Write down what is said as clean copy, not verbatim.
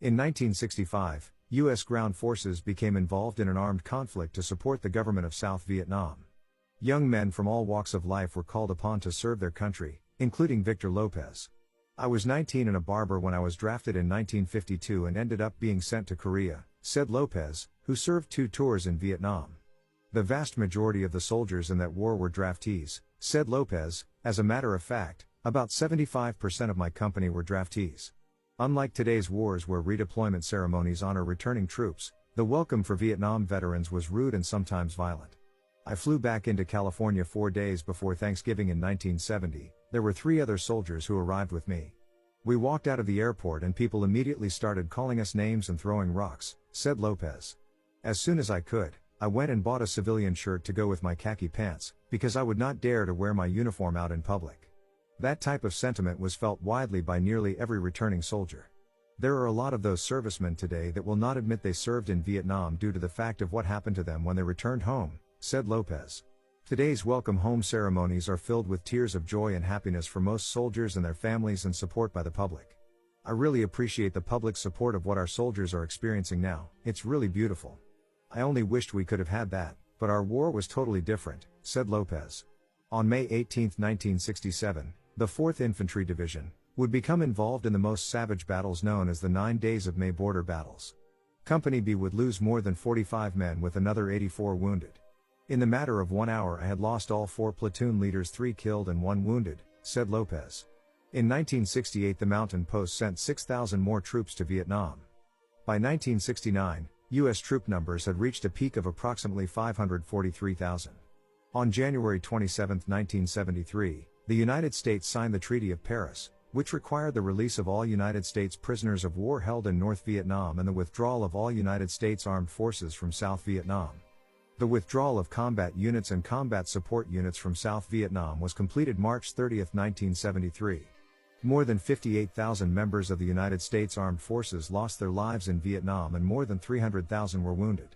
In 1965, U.S. ground forces became involved in an armed conflict to support the government of South Vietnam. Young men from all walks of life were called upon to serve their country, including Victor Lopez. I was 19 and a barber when I was drafted in 1952 and ended up being sent to Korea, said Lopez, who served 2 tours in Vietnam. The vast majority of the soldiers in that war were draftees, said Lopez. As a matter of fact, about 75% of my company were draftees. Unlike today's wars where redeployment ceremonies honor returning troops, the welcome for Vietnam veterans was rude and sometimes violent. I flew back into California 4 days before Thanksgiving in 1970. There were 3 other soldiers who arrived with me. We walked out of the airport and people immediately started calling us names and throwing rocks, said Lopez. As soon as I could, I went and bought a civilian shirt to go with my khaki pants, because I would not dare to wear my uniform out in public. That type of sentiment was felt widely by nearly every returning soldier. There are a lot of those servicemen today that will not admit they served in Vietnam due to the fact of what happened to them when they returned home, said Lopez. Today's welcome home ceremonies are filled with tears of joy and happiness for most soldiers and their families and support by the public. I really appreciate the public support of what our soldiers are experiencing now. It's really beautiful. I only wished we could have had that, but our war was totally different, said Lopez. On May 18, 1967, the 4th Infantry Division would become involved in the most savage battles known as the 9 Days of May border battles. Company B would lose more than 45 men with another 84 wounded. In the matter of 1 hour I had lost all 4 platoon leaders, 3 killed and 1 wounded, said Lopez. In 1968 the Mountain Post sent 6,000 more troops to Vietnam. By 1969, U.S. troop numbers had reached a peak of approximately 543,000. On January 27, 1973, the United States signed the Treaty of Paris, which required the release of all United States prisoners of war held in North Vietnam and the withdrawal of all United States armed forces from South Vietnam. The withdrawal of combat units and combat support units from South Vietnam was completed March 30, 1973. More than 58,000 members of the United States Armed Forces lost their lives in Vietnam and more than 300,000 were wounded.